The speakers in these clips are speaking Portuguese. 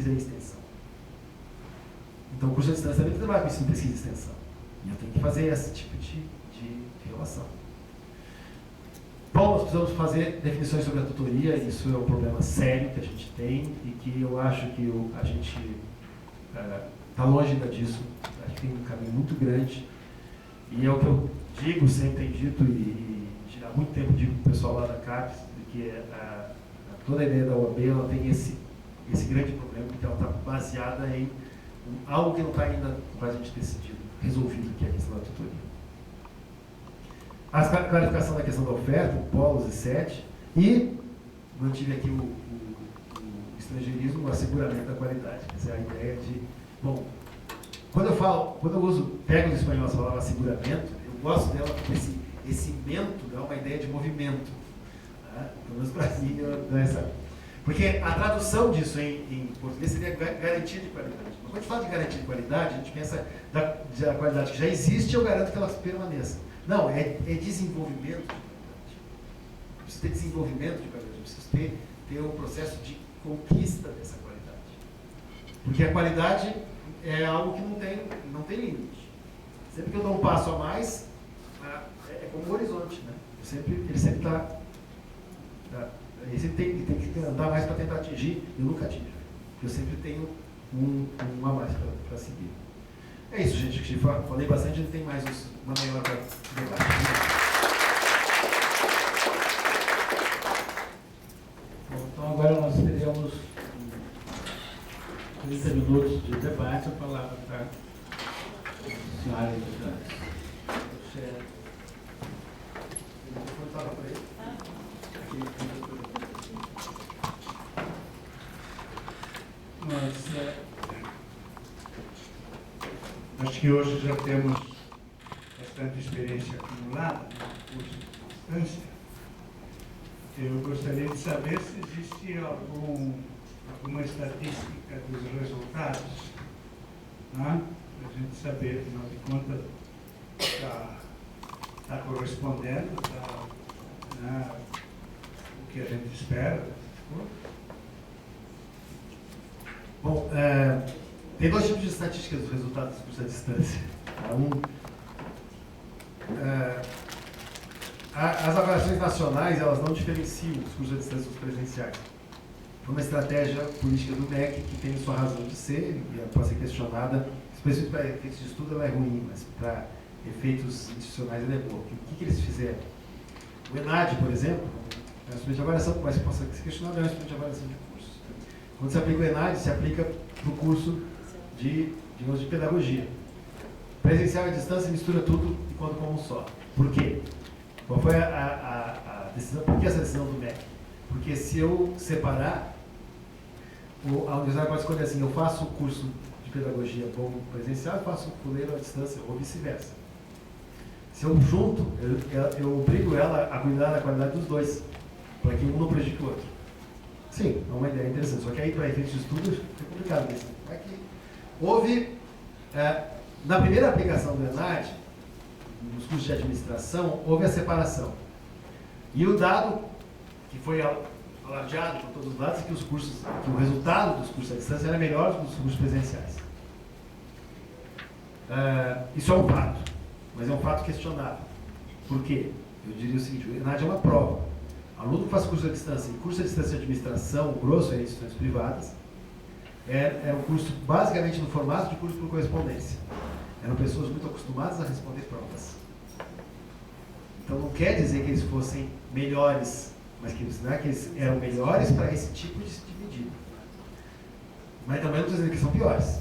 pesquisa e extensão. Então, o curso de distância também trabalha com ensino, pesquisa e extensão. E eu tenho que fazer esse tipo de relação. Bom, nós precisamos fazer definições sobre a tutoria, isso é um problema sério que a gente tem e que eu acho que a gente está longe ainda disso. Acho que tem um caminho muito grande. E é o que eu digo, sempre tenho dito, e há muito tempo digo para o pessoal lá da CAPES, que toda a ideia da OAB ela tem esse grande problema, porque ela está baseada em algo que não está ainda quase decidido, resolvido, que é a questão da tutoria. A clarificação da questão da oferta, polos e SET, e mantive aqui o estrangeirismo, o asseguramento da qualidade. Essa é a ideia de, bom, quando eu pego no espanhol essa palavra asseguramento, eu gosto dela porque esse mento é uma ideia de movimento. Né? Pelo menos para mim, porque a tradução disso em português seria garantia de qualidade. Mas quando a gente fala de garantia de qualidade, a gente pensa da qualidade que já existe, eu garanto que ela permaneça. Não, é desenvolvimento de qualidade. Eu preciso ter desenvolvimento de qualidade, eu preciso ter um processo de conquista dessa qualidade. Porque a qualidade é algo que não tem limite. Sempre que eu dou um passo a mais, é como um horizonte, né? Ele sempre está... Ele sempre tem que andar mais para tentar atingir, eu nunca atingo. Eu sempre tenho um a mais para seguir. É isso, gente, que falei bastante, a gente tem mais uma meia hora para debate. Bom, então agora nós teremos 30 minutos de debate, a palavra para a senhora deputada. Acho que hoje já temos bastante experiência acumulada no curso de distância. Eu gostaria de saber se existe alguma estatística dos resultados, né? Para a gente saber, afinal de contas, está correspondendo né, o que a gente espera. Bom, tem dois tipos de estatísticas dos resultados do curso à distância. As avaliações nacionais, elas não diferenciam os cursos à distância dos presenciais. É uma estratégia política do MEC que tem sua razão de ser e pode ser questionada. Especialmente para efeitos de estudo ela é ruim, mas para efeitos institucionais ela é boa. O que eles fizeram? O ENAD, por exemplo, é um instrumento de avaliação, mas pode ser questionado, é um instrumento de avaliação de cursos. Quando se aplica o ENAD, se aplica para o curso de pedagogia. Presencial e à distância mistura tudo enquanto como um só. Por quê? Qual foi a decisão? Por que essa decisão do MEC? Porque se eu separar, a universidade pode escolher assim, eu faço o curso de pedagogia bom presencial e faço o fuleiro à distância, ou vice-versa. Se eu junto, eu obrigo ela a cuidar da qualidade dos dois, para que um não prejudique o outro. Sim, é uma ideia interessante, só que aí para efeitos de estudo é complicado isso. É que houve, na primeira aplicação do ENAD, nos cursos de administração, houve a separação. E o dado que foi alardeado por todos os lados é que o resultado dos cursos à distância era melhor do que os cursos presenciais. Isso é um fato, mas é um fato questionável. Por quê? Eu diria o seguinte, o ENAD é uma prova. Aluno que faz curso à distância e curso à distância de administração, o grosso é em instituições privadas, é um curso basicamente no formato de curso por correspondência. Eram pessoas muito acostumadas a responder provas. Então não quer dizer que eles fossem melhores, mas que não é que eles eram melhores para esse tipo de medida. Mas também não estou dizendo que são piores.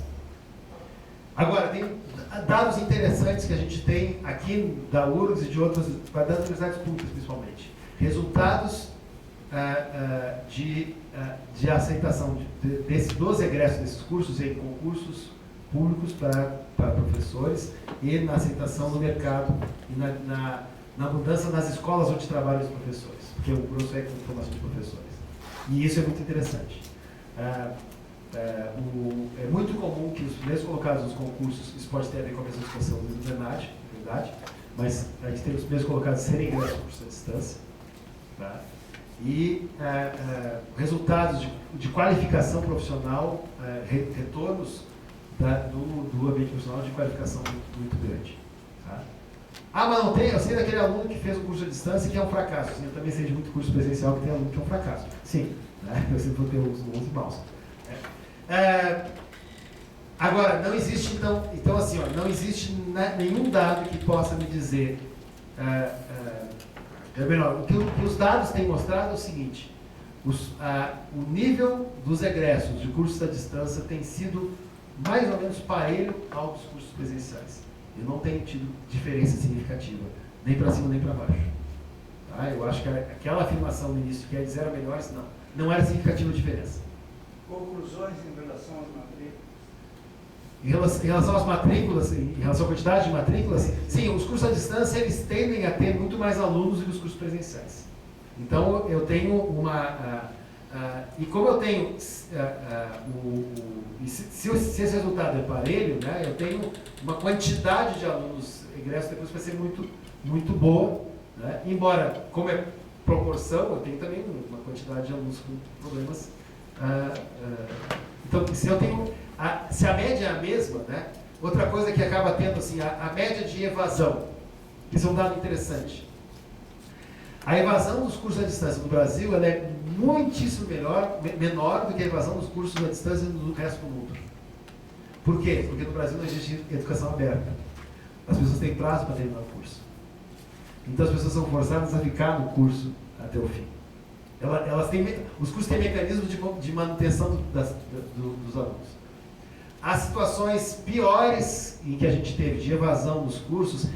Agora, tem dados interessantes que a gente tem aqui da URGS e de outras, das universidades públicas principalmente. Resultados de aceitação dos egressos desses cursos em concursos públicos para professores e na aceitação no mercado e na mudança nas escolas onde trabalham os professores, porque o grosso é com formação de professores. E isso é muito interessante. É muito comum que os primeiros colocados nos concursos, isso pode ter a ver com a mesma discussão do ENAD, verdade, mas a gente tem os primeiros colocados serem ingressos por curso à distância. Tá? e resultados de qualificação profissional, retornos do ambiente profissional de qualificação muito grande. Tá? Ah, mas não tem, eu sei daquele aluno que fez o curso à distância que é um fracasso. Sim, eu também sei de muito curso presencial que tem aluno que é um fracasso. Sim, né? Eu sempre vou ter os bons e maus. Agora, não existe, então assim, ó, não existe nenhum dado que possa me dizer, melhor, o que os dados têm mostrado é o seguinte, o nível dos egressos de cursos à distância tem sido mais ou menos parelho ao dos cursos presenciais. Eu não tenho tido diferença significativa, nem para cima nem para baixo. Tá? Eu acho que aquela afirmação no início que é de 0 a melhores, não era significativa a diferença. Conclusões em relação às matrículas? Em relação às matrículas, em relação à quantidade de matrículas, sim, os cursos à distância eles tendem a ter muito mais alunos do que os cursos presenciais. Então, eu tenho e como eu tenho, se esse resultado é parelho, né, eu tenho uma quantidade de alunos egressos depois vai ser muito, muito boa, né, embora, como é proporção, eu tenho também uma quantidade de alunos com problemas. Então, se a média é a mesma, né, outra coisa que acaba tendo, assim, a média de evasão, isso é um dado interessante. A evasão dos cursos à distância no Brasil ela é muitíssimo menor do que a evasão dos cursos à distância no resto do mundo. Por quê? Porque no Brasil não existe educação aberta. As pessoas têm prazo para terminar o curso. Então as pessoas são forçadas a ficar no curso até o fim. Os cursos têm mecanismos de manutenção dos alunos. As situações piores em que a gente teve de evasão dos cursos,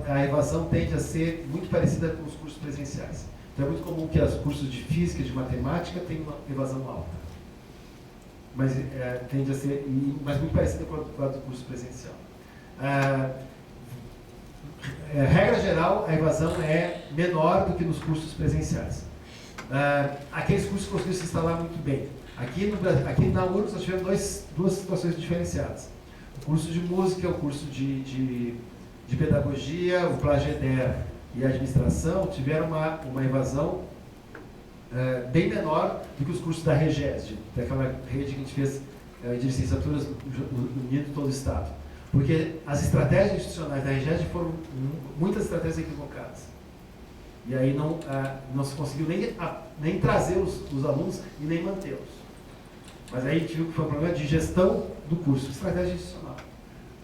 a evasão tende a ser muito parecida com os cursos presenciais. Então é muito comum que os cursos de física e de matemática tenham uma evasão alta. Mas tende a ser muito parecida com a do curso presencial. Regra geral, a evasão é menor do que nos cursos presenciais. Aqueles cursos que conseguiram se instalar muito bem. Aqui na URGS nós tivemos duas situações diferenciadas. O curso de música, o curso de pedagogia, o Plageder e a administração tiveram uma evasão bem menor do que os cursos da REGES, daquela rede que a gente fez de licenciaturas unindo todo o Estado. Porque as estratégias institucionais da REGES foram muitas estratégias equivocadas. E aí não se conseguiu nem trazer os alunos e nem mantê-los. Mas aí a gente viu que foi um problema de gestão do curso, estratégia institucional.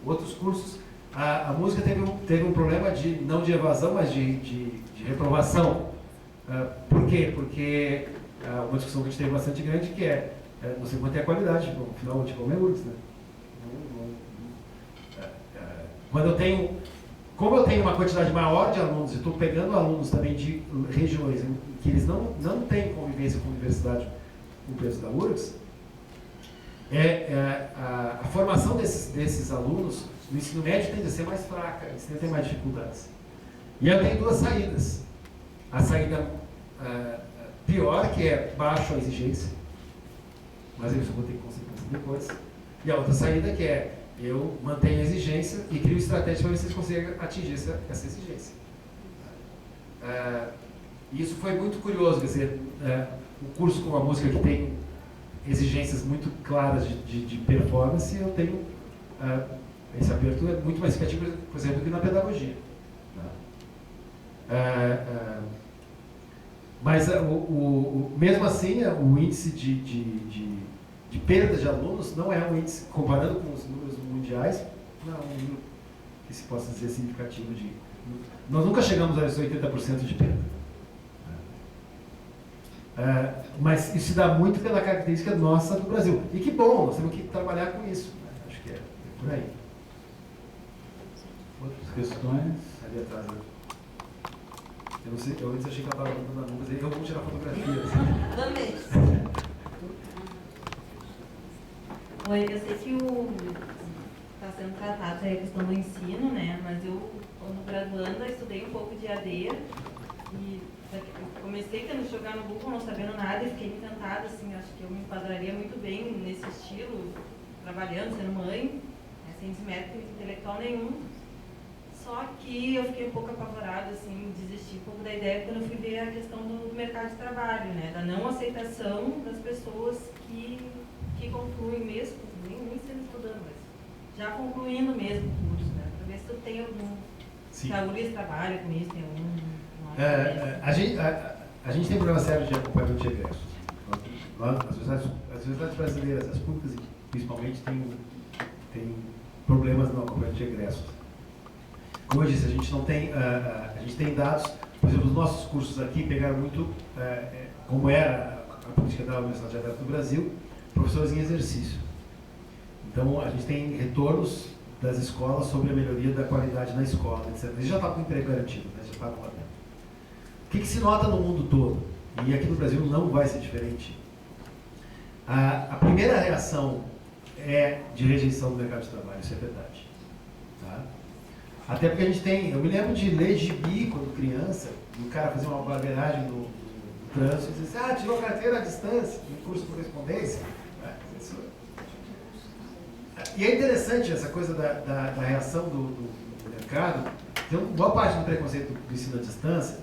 Outros cursos, a música teve um problema não de evasão, mas de reprovação. Por quê? Porque uma discussão que a gente teve bastante grande que você manter a qualidade, no final o diploma é URGS, né? Como eu tenho uma quantidade maior de alunos e estou pegando alunos também de regiões em que eles não têm convivência com a universidade com o peso da URGS, a formação desses alunos no ensino médio tende a ser mais fraca, eles tendem a ter mais dificuldades. E eu tenho duas saídas. A saída pior, que é baixo a exigência, mas eu só vou ter consequência depois. E a outra saída que é eu mantenho a exigência e crio estratégias para ver se vocês conseguem atingir essa exigência. Isso foi muito curioso, quer dizer, o curso com a música que tem exigências muito claras de performance, eu tenho esse aperto é muito mais significativo, por exemplo, do que na pedagogia. Mas mesmo assim, o índice de perda de alunos não é um índice, comparando com os números mundiais, não é um número que se possa dizer significativo nós nunca chegamos a esses 80% de perda. Mas isso se dá muito pela característica nossa do Brasil. E que bom, nós temos que trabalhar com isso. Né? Acho que é por aí. Outras questões? Ali atrás. Eu não sei, eu antes achei que ela estava dando a mão, mas aí eu vou tirar fotografia. Assim. Também. Oi, eu sei que está sendo tratada a questão do ensino, né? Mas eu, quando graduanda, estudei um pouco de AD e eu comecei tendo que jogar no Google, não sabendo nada, e fiquei encantada, assim, acho que eu me enquadraria muito bem nesse estilo, trabalhando, sendo mãe, sem desmérito intelectual nenhum. Só que eu fiquei um pouco apavorada, assim, desisti um pouco da ideia quando eu fui ver a questão do mercado de trabalho, né? Da não aceitação das pessoas que concluem mesmo, nem sendo estudando, mas já concluindo mesmo o curso, né? Para ver se tu tem algum... Sim. Se a URGS trabalha com isso, tem algum... A gente tem um problema sério de acompanhamento de egressos. As universidades brasileiras, as públicas principalmente, têm problemas no acompanhamento de egressos. Como eu disse, a gente não tem, a gente tem dados, por exemplo, os nossos cursos aqui pegaram muito, como era a política da Universidade Aberta do Brasil, professores em exercício. Então, a gente tem retornos das escolas sobre a melhoria da qualidade na escola, etc. Eles já estavam com emprego garantido, né? Já estavam lá dentro. O que se nota no mundo todo, e aqui no Brasil não vai ser diferente, a primeira reação é de rejeição do mercado de trabalho, isso é verdade. Tá? Até porque a gente tem, eu me lembro de ler gibi quando criança, e o cara fazia uma barbeiragem no trânsito e dizia assim, tirou carteira à distância, no curso de correspondência. E é interessante essa coisa da reação do mercado. Tem uma boa parte do preconceito do ensino à distância.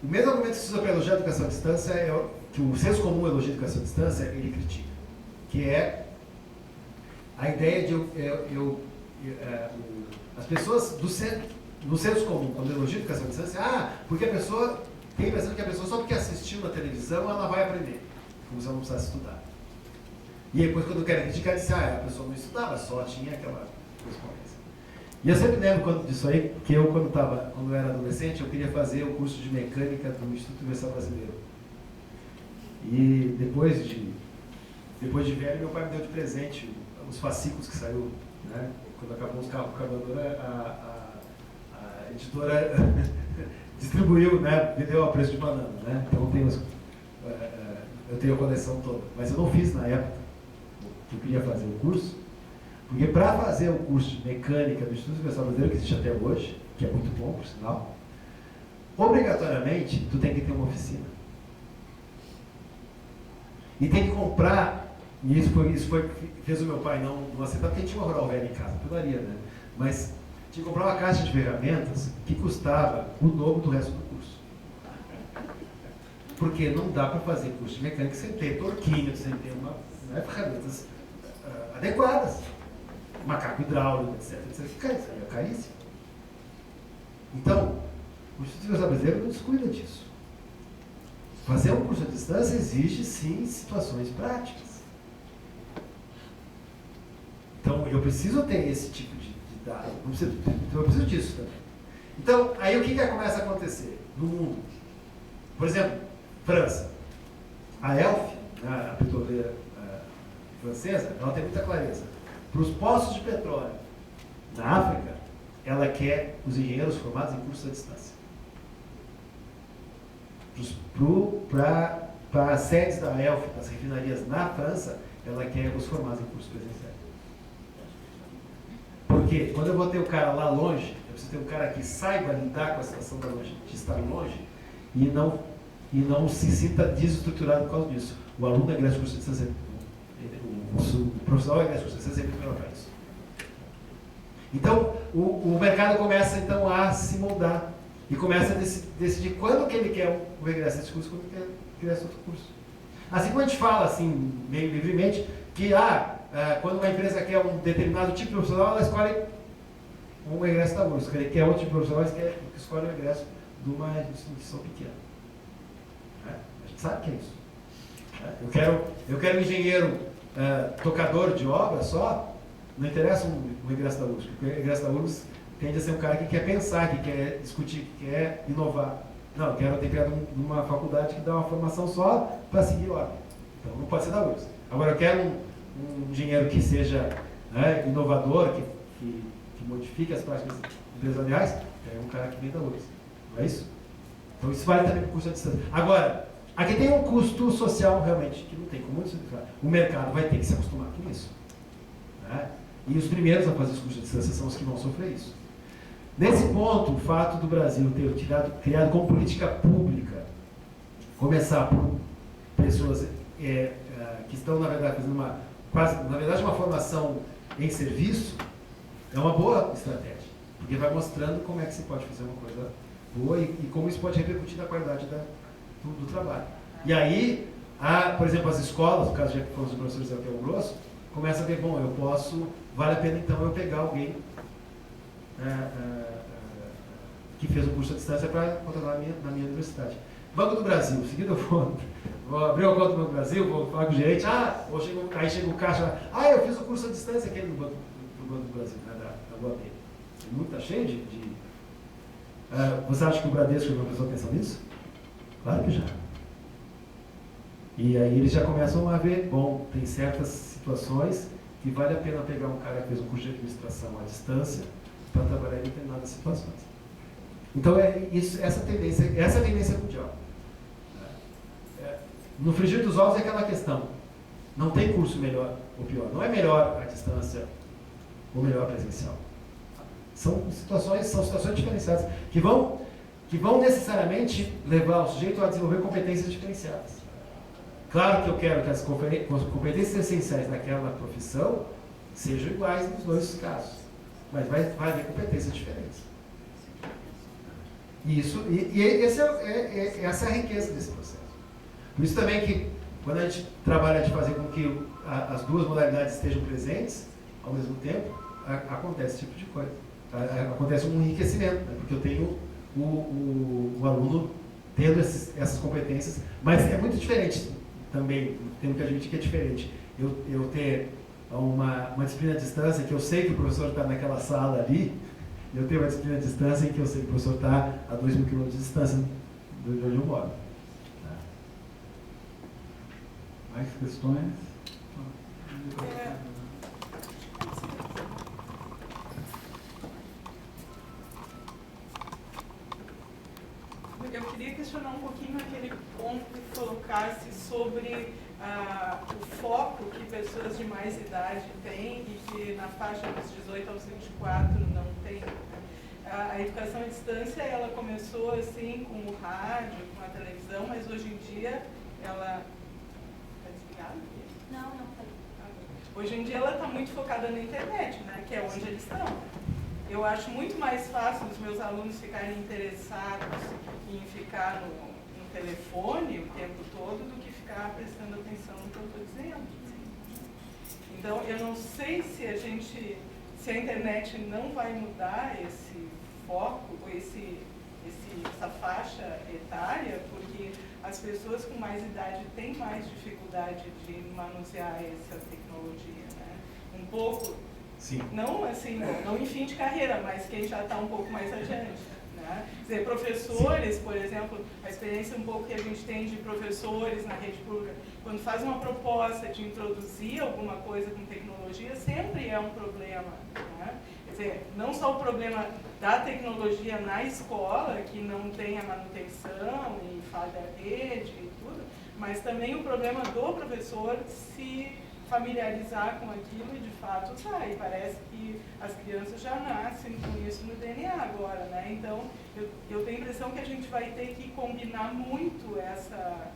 O mesmo argumento que se usa para elogiar a educação à distância é que o senso comum elogia a educação à distância, ele critica. Que é a ideia de as pessoas no senso comum, quando elogiam a educação à distância, porque a pessoa tem a impressão que a pessoa, só porque assistiu na televisão, ela vai aprender, como se ela não precisasse estudar. E depois, quando eu quero criticar, disse, a pessoa não estudava, só tinha aquela correspondência. E eu sempre lembro disso aí, que eu, quando eu era adolescente, eu queria fazer o curso de mecânica do Instituto Universal Brasileiro. E depois de velho, meu pai me deu de presente os fascículos que saiu, né? Quando acabou os carros com calculadora, a editora distribuiu, né? Vendeu a preço de banana, né? Então eu tenho a coleção toda. Mas eu não fiz na época que eu queria fazer o curso, porque para fazer o curso de mecânica do Instituto Universal Brasileiro, que existe até hoje, que é muito bom, por sinal, obrigatoriamente tu tem que ter uma oficina. E tem que comprar, e fez o meu pai não aceitar, porque tinha uma rural velha em casa, pedaria, né? Mas tinha que comprar uma caixa de ferramentas que custava o dobro do resto do curso. Porque não dá para fazer curso de mecânica sem ter torquinho, sem ter ferramentas adequadas. Macaco hidráulico, etc. Isso é caríssimo. Então, o Instituto Universal Brasileiro não descuida disso. Fazer um curso à distância exige, sim, situações práticas. Então, eu preciso ter esse tipo de dado. Eu preciso disso também. Então, aí o que começa a acontecer no mundo? Por exemplo, França. A ELF, a petroleira francesa, ela tem muita clareza. Para os poços de petróleo na África, ela quer os formados em cursos à distância. Para as sedes da ELF, das refinarias na França, ela quer os formados em cursos presenciais. Porque quando eu vou ter o cara lá longe, eu preciso ter um cara que saiba lidar com a situação de estar longe e não se sinta desestruturado por causa disso. O aluno egressa curso de distância, o profissional egressa curso de distância é muito melhor para isso. Então, o mercado começa então a se moldar e começa a decidir quando que ele quer o regresso desse curso, quando ele quer regresso outro curso. Assim como a gente fala, assim, meio livremente, que quando uma empresa quer um determinado tipo de profissional, ela escolhe um regresso da URGS. Quando ele quer outro tipo de profissional, ela escolhe o regresso de uma instituição pequena. A gente sabe que é isso. Eu quero um engenheiro tocador de obra só, não interessa o regresso da URGS, porque o regresso da URGS tende a ser um cara que quer pensar, que quer discutir, que quer inovar. Não, eu quero ter criado uma faculdade que dá uma formação só para seguir ordem. Então não pode ser da URGS. Agora eu quero um engenheiro que seja inovador, que modifique as práticas empresariais, é um cara que vem da URGS. Não é isso? Então isso vale também para o curso à distância. Agora, aqui tem um custo social realmente, que não tem como simplificar. O mercado vai ter que se acostumar com isso. Né? E os primeiros a fazer os cursos à distância são os que vão sofrer isso. Nesse ponto, o fato do Brasil ter criado como política pública, começar por pessoas que estão, na verdade, fazendo uma formação em serviço, É uma boa estratégia, porque vai mostrando como é que se pode fazer uma coisa boa e como isso pode repercutir na qualidade do trabalho. E aí, por exemplo, as escolas, no caso já que foram os professores da Mato Grosso, começa a ver, bom, eu posso, vale a pena então eu pegar alguém que fez um curso à distância para contratar na minha universidade. Banco do Brasil, em seguida eu vou abrir uma conta do Banco do Brasil, vou falar com o gerente, aí chega o caixa, eu fiz o curso à distância aquele do Banco do Brasil, né, da UAB. Está cheio de você acha que o Bradesco é uma pessoa pensa nisso? Claro que já. E aí eles já começam a ver, bom, tem certas situações que vale a pena pegar um cara que fez um curso de administração à distância para trabalhar em determinadas situações. Então essa é a tendência mundial. No frigir dos ovos é aquela questão, não tem curso melhor ou pior, não é melhor a distância ou melhor presencial. São situações diferenciadas que vão necessariamente levar o sujeito a desenvolver competências diferenciadas. Claro que eu quero que as competências essenciais daquela profissão sejam iguais nos dois casos, mas vai haver competências diferentes. Essa é a riqueza desse processo. Por isso também que, quando a gente trabalha de fazer com que as duas modalidades estejam presentes ao mesmo tempo, acontece esse tipo de coisa. Acontece um enriquecimento, né? Porque eu tenho o aluno tendo essas competências, mas é muito diferente também, temos que admitir que é diferente. Eu ter uma disciplina à distância, que eu sei que o professor está naquela sala ali, eu tenho uma disciplina à distância em que eu sei que o professor está a 2.000 km de distância de onde eu moro. Mais questões? Eu queria questionar um pouquinho aquele ponto que colocasse sobre o foco que pessoas de mais idade têm e que na faixa dos 18 aos 24 não tem. A educação à distância, ela começou assim com o rádio, com a televisão, mas hoje em dia ela... Está desligado? Não está. Hoje em dia ela está muito focada na internet, né, que é onde eles estão. Eu acho muito mais fácil os meus alunos ficarem interessados em ficar no telefone o tempo todo do que ficar prestando atenção no que eu estou dizendo. Então, eu não sei se a internet não vai mudar esse foco, ou essa faixa etária, porque as pessoas com mais idade têm mais dificuldade de manusear essa tecnologia, né? Um pouco... Sim. Não assim, não em fim de carreira, mas quem já está um pouco mais adiante. Né? Quer dizer, professores, por exemplo, a experiência um pouco que a gente tem de professores na rede pública, quando faz uma proposta de introduzir alguma coisa com tecnologia, sempre é um problema. Né? Quer dizer, não só o problema da tecnologia na escola, que não tem a manutenção e falha a rede e tudo, mas também o problema do professor se familiarizar com aquilo e de fato usar. E parece que as crianças já nascem com isso no DNA agora, né? Então, eu tenho a impressão que a gente vai ter que combinar muito essa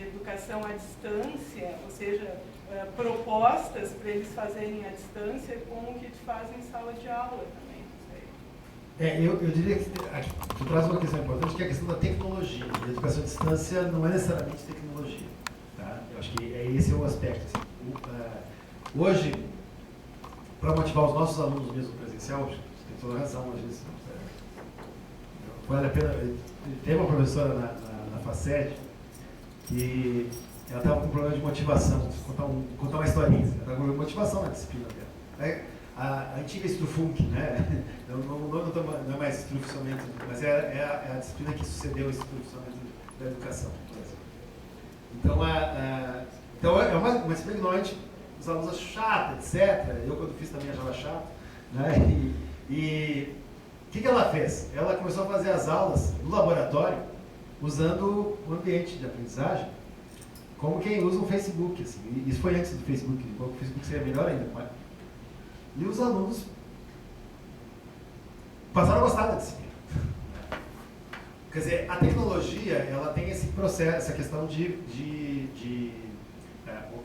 educação à distância, ou seja, propostas para eles fazerem à distância com o que fazem em sala de aula também. Não sei. Eu diria que tu traz uma questão importante, que é a questão da tecnologia. A educação à distância não é necessariamente tecnologia. Tá? Eu acho que esse é o aspecto. Assim. Hoje, para motivar os nossos alunos mesmo presencial, você tem toda a razão, às vezes, vale a pena. Tem uma professora na FACED que ela estava com um problema de motivação. Vou contar uma historinha. Ela estava com motivação na disciplina dela. A antiga Strufunk, né? Não é mais Strufamento, mas é a disciplina que sucedeu esse Strufamento da educação. Então é uma disciplina que normalmente os alunos acham chata, etc. Eu, quando fiz, também achava chato. Né? E o que ela fez? Ela começou a fazer as aulas no laboratório usando o ambiente de aprendizagem como quem usa o Facebook. Assim. Isso foi antes do Facebook, o Facebook seria melhor ainda. E os alunos passaram a gostar da disciplina. Quer dizer, a tecnologia, ela tem esse processo, essa questão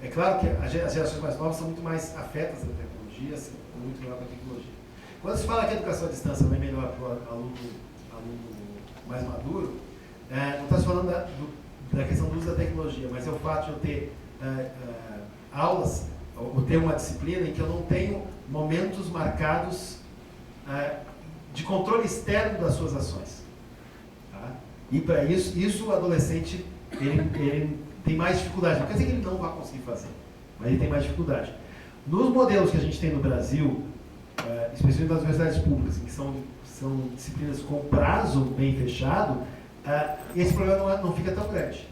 é claro que as gerações mais novas são muito mais afetas da tecnologia, muito melhor com a tecnologia. Quando se fala que a educação à distância vai melhor para o aluno mais maduro, não está se falando da questão do uso da tecnologia, mas é o fato de eu ter aulas, ou ter uma disciplina em que eu não tenho momentos marcados de controle externo das suas ações. Tá? E para isso o adolescente ele tem mais dificuldade. Não quer dizer que ele não vai conseguir fazer, mas ele tem mais dificuldade. Nos modelos que a gente tem no Brasil, especialmente nas universidades públicas, que são disciplinas com prazo bem fechado, esse problema não fica tão grande.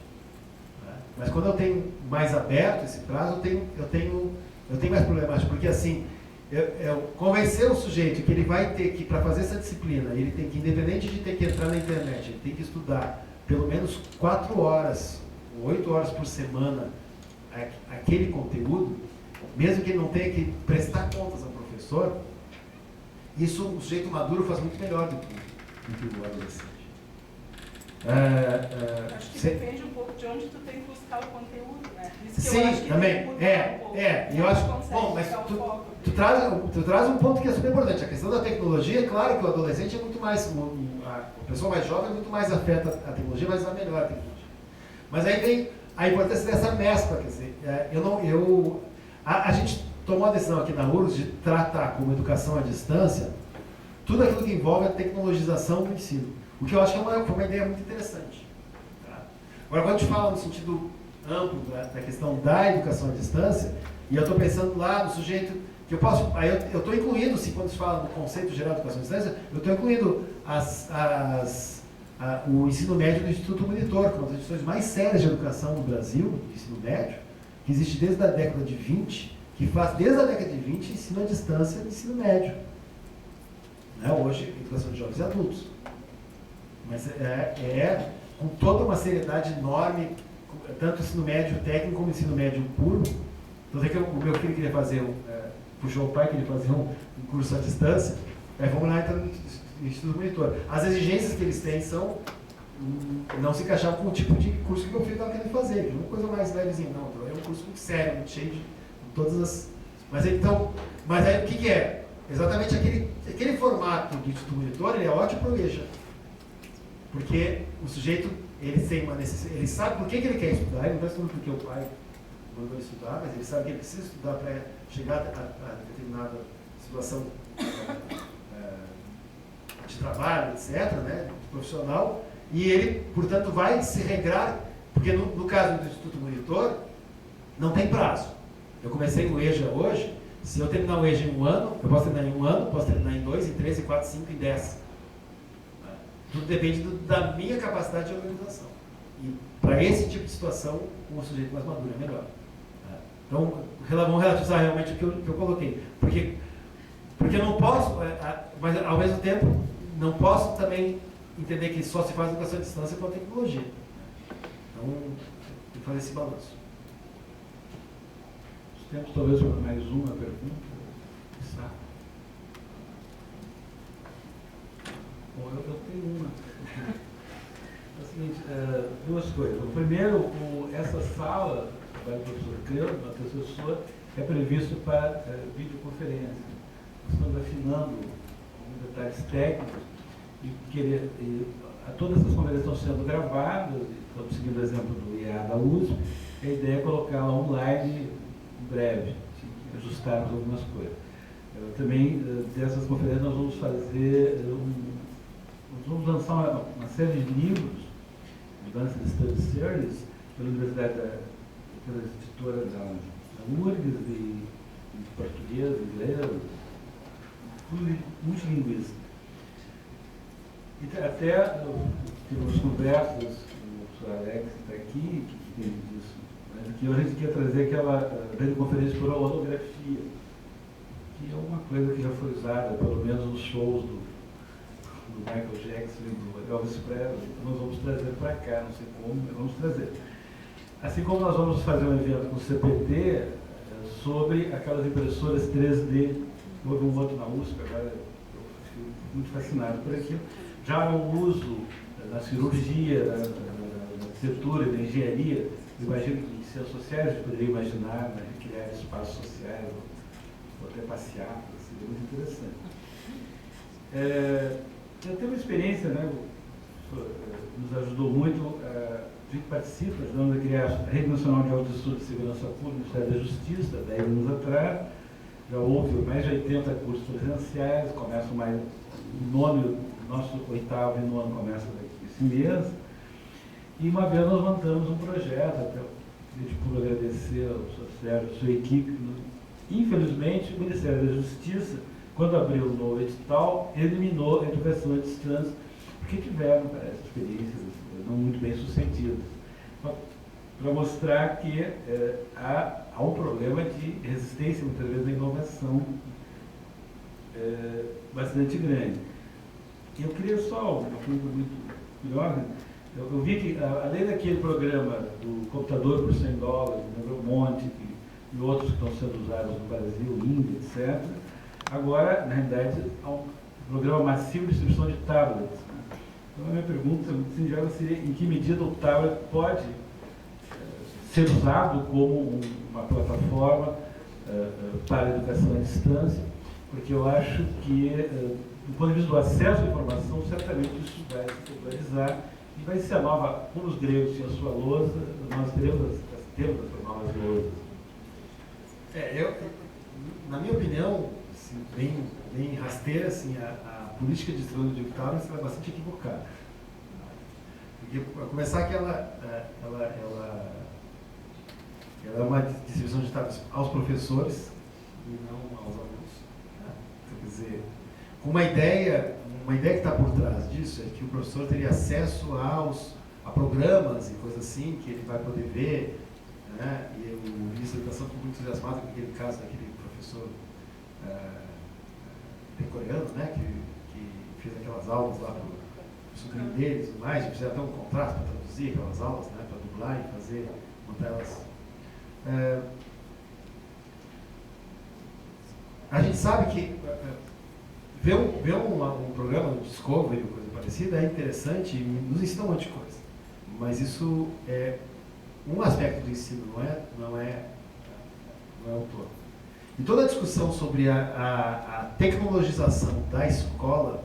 Mas quando eu tenho mais aberto esse prazo, eu tenho mais problemático, porque assim, eu convencer o sujeito que ele vai ter que, para fazer essa disciplina, ele tem que, independente de ter que entrar na internet, ele tem que estudar pelo menos 4 horas, 8 horas por semana aquele conteúdo, mesmo que ele não tenha que prestar contas ao professor, isso o sujeito maduro faz muito melhor do que o adolescente. Acho que depende um pouco de onde tu tem que buscar o conteúdo, né? Isso que sim, eu acho que também. E eu acho. Bom, mas tu traz um ponto que é super importante. A questão da tecnologia, é claro que o adolescente é muito mais. A pessoa mais jovem é muito mais afeta a tecnologia, mas a melhor a tecnologia. Mas aí vem a importância dessa mescla. Quer dizer, a gente tomou a decisão aqui na URGS de tratar como educação à distância tudo aquilo que envolve a tecnologização do ensino. O que eu acho que foi uma ideia muito interessante. Tá? Agora, quando a gente fala no sentido amplo da questão da educação à distância, e eu estou pensando lá no sujeito que eu posso... Aí eu estou incluindo, se quando se fala no conceito geral de educação à distância, eu estou incluindo o ensino médio do Instituto Monitor, que é uma das instituições mais sérias de educação no Brasil, de ensino médio, que existe desde a década de 20, que faz desde a década de 20 ensino à distância de ensino médio. Né? Hoje, educação de jovens e adultos. Mas com toda uma seriedade enorme, tanto ensino médio técnico como ensino médio puro. Então, que o meu filho queria fazer, puxou o pai, queria fazer um curso à distância, vamos lá entrar no Instituto Monitor. As exigências que eles têm não se encaixavam com o tipo de curso que meu filho estava querendo fazer, que é uma coisa mais levezinha, não, é um curso muito sério, muito cheio de todas as... Mas aí o que é? Exatamente aquele formato do Instituto Monitor, ele é ótimo para o EJA. Porque o sujeito, ele tem uma necessidade, ele sabe por que ele quer estudar, ele não está estudando porque o pai mandou ele estudar, mas ele sabe que ele precisa estudar para chegar a determinada situação de trabalho, etc., né, profissional, e ele, portanto, vai se regrar, porque no caso do Instituto Monitor, não tem prazo. Eu comecei no EJA hoje, se eu terminar o EJA em 1 ano, eu posso terminar em 1 ano, posso terminar em 2, em 3, em 4, 5, em 10. Tudo depende da minha capacidade de organização. E para esse tipo de situação, um sujeito mais maduro é melhor. Então, vamos relativizar realmente o que eu coloquei. Porque eu não posso, mas ao mesmo tempo, não posso também entender que só se faz educação à distância com a tecnologia. Então, tem que fazer esse balanço. Temos talvez mais uma pergunta. Bom, eu tenho uma. É o seguinte, 2 coisas. O primeiro, essa sala, do professor Cleo, do antecessor, é previsto para videoconferência. Nós estamos afinando alguns detalhes técnicos e todas essas conversas estão sendo gravadas, estamos seguindo o exemplo do IEA da USP, a ideia é colocá-la online em breve, assim, ajustarmos algumas coisas. Também, dessas conferências, nós vamos fazer nós vamos lançar uma série de livros, Advanced Study Series, pela Universidade, pela editora da URGS, de português, inglês, tudo multilingüista. E até tivemos conversas com o professor Alex, que está aqui, que entende disso, né, que a gente quer trazer aquela videoconferência por holografia, que é uma coisa que já foi usada, pelo menos nos shows do Michael Jackson e do Elvis Presley. Nós vamos trazer para cá, não sei como, mas vamos trazer. Assim como nós vamos fazer um evento com o CPT sobre aquelas impressoras 3D. Houve um outro na USP, agora eu fico muito fascinado por aquilo. Já o uso da cirurgia, da arquitetura, da engenharia, eu imagino que em ciências sociais a gente poderia imaginar, né, criar espaços sociais, ou até passear, seria muito interessante. Eu tenho uma experiência, né, nos ajudou muito, a gente participa, ajudando a criar a Rede Nacional de Alto Estudo de Segurança Pública no Ministério da Justiça, 10 anos atrás. Já houve mais de 80 cursos presenciais, começam mais o nono, nosso 8º e 9º começa daqui esse mês. E uma vez nós montamos um projeto, até por agradecer ao Sr. Sérgio, a sua equipe. Infelizmente, o Ministério da Justiça, quando abriu o novo edital, eliminou a educação à distância, porque tiveram, parece, experiências não muito bem sucedidas. Para mostrar que há um problema de resistência, muitas vezes, à inovação bastante grande. Eu queria só uma coisa muito melhor. Eu vi que, além daquele programa do computador por $100, do Monte, e outros que estão sendo usados no Brasil, Índia, etc., agora, na realidade, há um programa massivo de distribuição de tablets. Né? Então, a minha pergunta, singela, seria em que medida o tablet pode ser usado como uma plataforma para a educação à distância, porque eu acho que, do ponto de vista do acesso à informação, certamente isso vai se popularizar e vai ser a nova, como os gregos tinham a sua lousa, nós teremos as novas lousas. Na minha opinião, assim, bem rasteira, assim, a política de distribuição de tablets é bastante equivocada. Porque, para começar, que ela é uma distribuição de tablets aos professores e não aos alunos. Né? Então, quer dizer, uma ideia que está por trás disso é que o professor teria acesso a programas e coisas assim, que ele vai poder ver, né? E o ministro da Educação ficou muito entusiasmado com aquele caso daquele professor coreano, né? Que fez aquelas aulas lá para o sobrinho deles e tudo mais, fizeram até um contrato para traduzir aquelas aulas, né? Para dublar e montar elas. A gente sabe que ver um programa no Discovery ou coisa parecida é interessante e nos ensina um monte de coisa. Mas isso é um aspecto do ensino, não é o todo. E toda a discussão sobre a tecnologização da escola,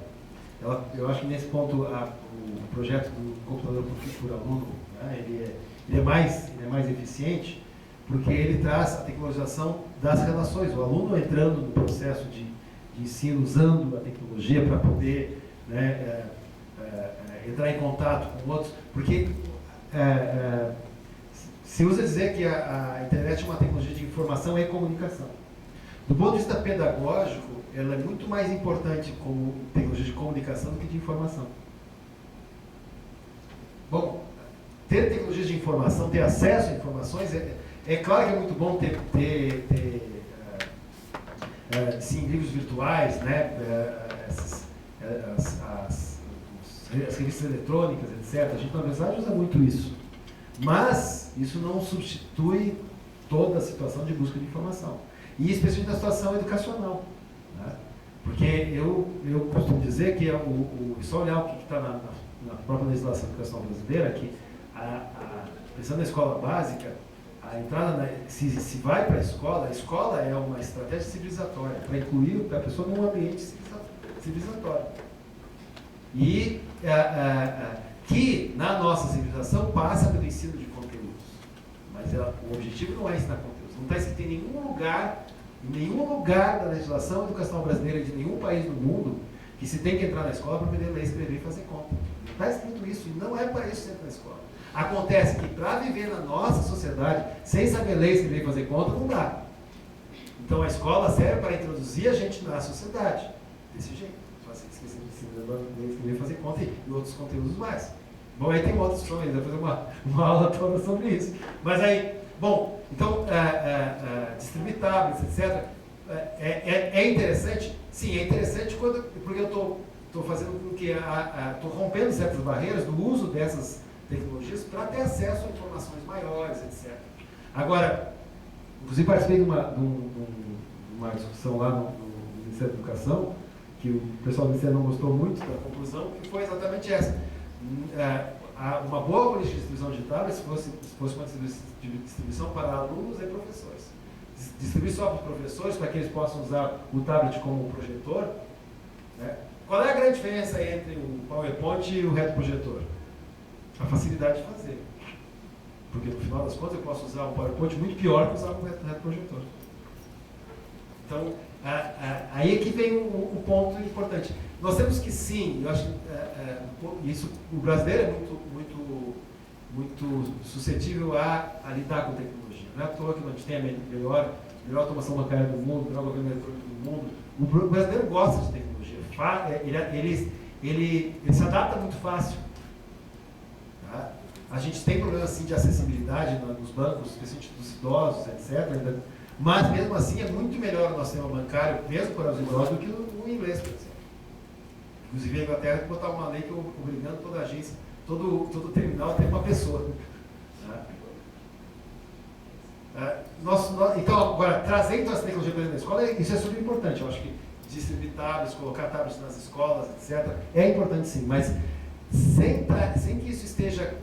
eu acho que nesse ponto o projeto do computador por aluno, né, ele é mais eficiente, porque ele traz a tecnologização das relações, o aluno entrando no processo de ensino, usando a tecnologia para poder, né, entrar em contato com outros, porque se usa dizer que a internet é uma tecnologia de informação e comunicação. Do ponto de vista pedagógico, ela é muito mais importante como tecnologia de comunicação do que de informação. Bom, ter tecnologias de informação, ter acesso a informações, é claro que é muito bom ter sim, livros virtuais, né, as revistas eletrônicas, etc. A gente, na verdade, usa muito isso. Mas isso não substitui toda a situação de busca de informação. E especialmente na situação educacional. Né? Porque eu costumo dizer que só olhar o que está na própria legislação educacional brasileira, que pensando na escola básica, a entrada, se vai para a escola é uma estratégia civilizatória, para incluir a pessoa num ambiente civilizatório. E que na nossa civilização passa pelo ensino de conteúdos. Mas o objetivo não é ensinar conteúdos. Não está escrito em nenhum lugar da legislação educacional brasileira de nenhum país do mundo que se tem que entrar na escola para aprender a ler, escrever e fazer conta. Não está escrito isso e não é para isso que você entra na escola. Acontece que para viver na nossa sociedade, sem saber ler, escrever e fazer conta, não dá. Então a escola serve para introduzir a gente na sociedade. Desse jeito. Só se esquecer de ler, escrever e fazer conta e outros conteúdos mais. Bom, aí tem outros sonhos, vai fazer uma aula toda sobre isso. Mas aí, bom, então, distribuir tablets, etc. É interessante? Sim, é interessante porque eu estou fazendo com que estou rompendo certas barreiras do uso dessas tecnologias para ter acesso a informações maiores, etc. Agora, inclusive participei de uma discussão lá no Ministério da Educação, que o pessoal do Ministério não gostou muito da conclusão, que foi exatamente essa. Uma boa política de distribuição de tablets se fosse uma distribuição para alunos e professores. Distribuir só para os professores, para que eles possam usar o tablet como projetor, Né? Qual é a grande diferença entre o PowerPoint e o retroprojetor? A facilidade de fazer. Porque no final das contas eu posso usar um PowerPoint muito pior que usar um retroprojetor. Então, aí é que vem um ponto importante. Nós temos que sim, eu acho que isso, o brasileiro é muito suscetível a lidar com tecnologia. Não é à toa que a gente tem a melhor automação bancária do mundo, o melhor governo eletrônico do mundo. O brasileiro gosta de tecnologia, ele se adapta muito fácil. Tá? A gente tem problemas assim, de acessibilidade nos bancos, especialmente dos idosos, etc. Mas mesmo assim é muito melhor o nosso sistema bancário, mesmo para os idosos, do que o inglês, por exemplo. Inclusive a Inglaterra tem que botar uma lei que obrigando toda agência, todo terminal a ter uma pessoa. Então, agora, trazendo essa tecnologia para dentro da escola, isso é super importante. Eu acho que distribuir tablets, colocar tablets nas escolas, etc., é importante sim, mas sem que isso esteja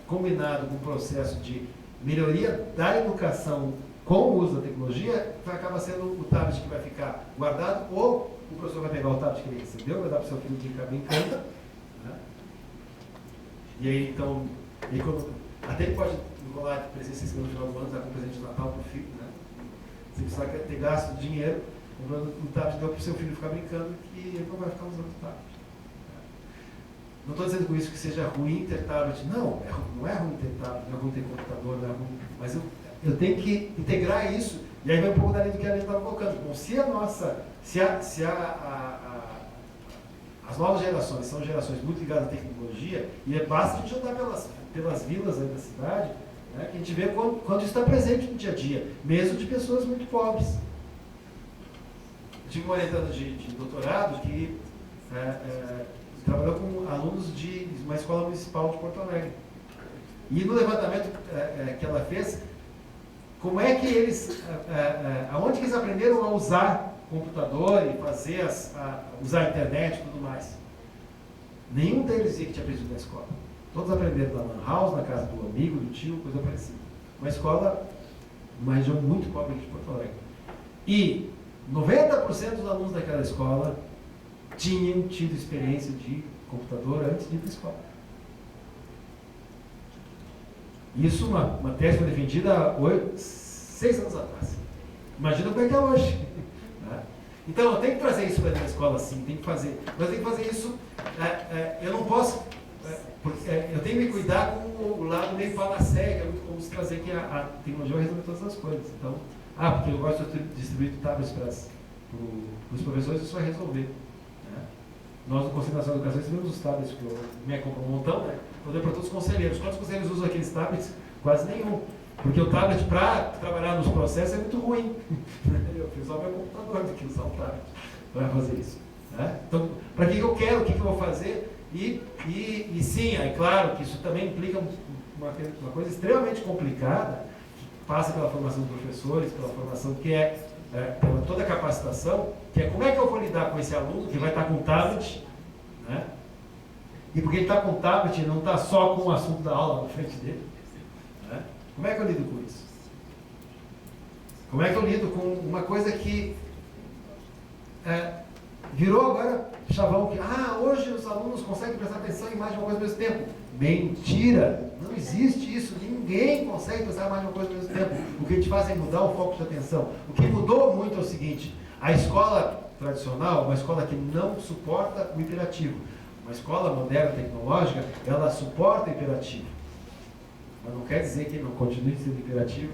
combinado com o processo de melhoria da educação com o uso da tecnologia, acaba sendo o tablet que vai ficar guardado, ou o professor vai pegar o tablet que ele recebeu, vai dar para o seu filho que fica brincando, né? E aí, então, até ele pode enrolar de presença no final do ano, dar com presente de Natal para o filho, né? Você precisa ter gasto dinheiro comprando um tablet, deu para o seu filho ficar brincando, que ele não vai ficar usando o tablet. Não estou dizendo com isso que seja ruim ter tablet, não é ruim ter tablet, não é ruim ter computador, não é ruim, mas eu tenho que integrar isso, e aí vai um pouco da linha do que a gente estava colocando. Bom, as novas gerações são gerações muito ligadas à tecnologia, e basta a gente andar pelas vilas aí da cidade, né, que a gente vê quando isso está presente no dia a dia, mesmo de pessoas muito pobres. Eu tive uma orientanda de doutorado que trabalhou com alunos de uma escola municipal de Porto Alegre. E no levantamento que ela fez, como é que aonde que eles aprenderam a usar computador e usar a internet e tudo mais? Nenhum deles dizia que tinha aprendido na escola. Todos aprenderam na lan house, na casa do amigo, do tio, coisa parecida. Uma escola, uma região muito pobre aqui de Porto Alegre. E 90% dos alunos daquela escola tinham tido experiência de computador antes de ir para a escola. Isso, uma tese foi defendida há 6 anos atrás. Imagina como é que é hoje. Né? Então, eu tenho que trazer isso para dentro da escola, sim, tem que fazer. Mas eu tenho que fazer isso, eu não posso, eu tenho que me cuidar com o lado meio falaceia, que é muito comum se trazer que a tecnologia vai resolver todas as coisas. Então, porque eu gosto de distribuir tablets para os professores, isso vai resolver. Nós, no Conselho Nacional de Educação, recebemos os tablets, que o MEC comprou um montão, né? Eu dei para todos os conselheiros. Quantos conselheiros usam aqueles tablets? Quase nenhum. Porque o tablet, para trabalhar nos processos, é muito ruim. Eu fiz só meu computador do que usar o tablet para fazer isso. Né? Então, para que eu quero, o que eu vou fazer? E sim, é claro que isso também implica uma coisa extremamente complicada, que passa pela formação dos professores, pela formação que pela toda a capacitação, que é como é que eu vou lidar com esse aluno que vai estar com o tablet, né? E porque ele está com o tablet e não está só com o assunto da aula na frente dele, né? Como é que eu lido com isso? Como é que eu lido com uma coisa que virou agora chavão, que hoje os alunos conseguem prestar atenção em mais de uma coisa ao mesmo tempo? Mentira! Não existe isso, ninguém consegue prestar mais de uma coisa ao mesmo tempo. O que a gente faz é mudar o foco de atenção. O que mudou muito é o seguinte: a escola tradicional, uma escola que não suporta o imperativo. Uma escola moderna, tecnológica, ela suporta o imperativo. Mas não quer dizer que não continue sendo imperativo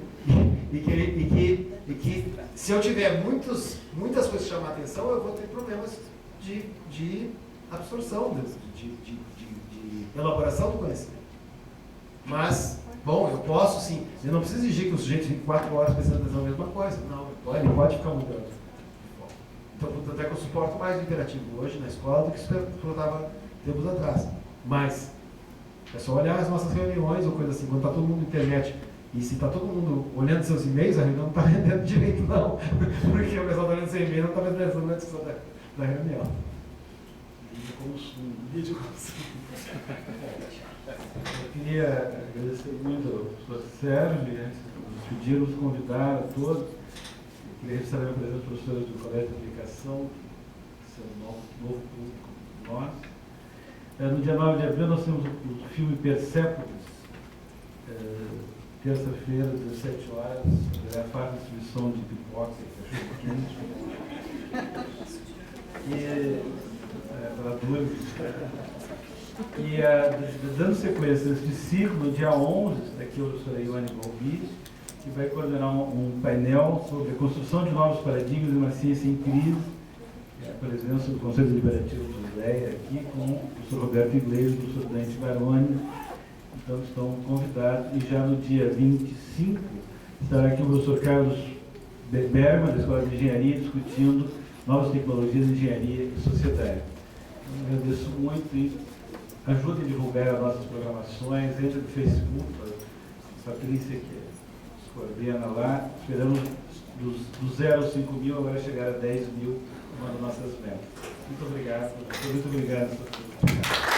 e que se eu tiver muitas coisas que chamam a atenção, eu vou ter problemas de absorção, de elaboração do conhecimento. Mas, bom, eu posso sim, eu não preciso exigir que o sujeito fique 4 horas prestando atenção na mesma coisa. Não, ele pode ficar mudando. Então, até que eu suporto mais o imperativo hoje na escola do que suportava tempos atrás. Mas, é só olhar as nossas reuniões ou coisa assim, quando está todo mundo na internet, e se está todo mundo olhando seus e-mails, a reunião não está rendendo direito, não. Porque o pessoal está olhando seu e-mail e não está prestando na discussão da reunião. Vídeo consumo. Eu queria agradecer muito ao professor Sérgio, nos pediram, nos convidaram a todos. Eu queria registrar a minha presença dos professores do Colégio de Aplicação, que esse é o novo público nós. No dia 9 de abril nós temos o filme Persépolis, terça-feira, 17 horas, faz distribuição de pipoca e cachorro quente. Para adultos. E dando sequência nesse ciclo, no dia 11, aqui o professor Ioane Balbi, que vai coordenar um painel sobre a construção de novos paradigmas de uma ciência em crise, a presença do Conselho Deliberativo de José aqui com o professor Roberto Iglesias e o professor Dante Baroni. Então estão convidados. E já no dia 25 estará aqui o professor Carlos Berman, da Escola de Engenharia, discutindo novas tecnologias de engenharia e sociedade. Eu agradeço muito e ajude a divulgar as nossas programações, entre no Facebook, a Patrícia que nos coordena lá. Esperamos dos 0 aos 5 mil, agora chegar a 10 mil, uma das nossas metas. Muito obrigado, muito obrigado.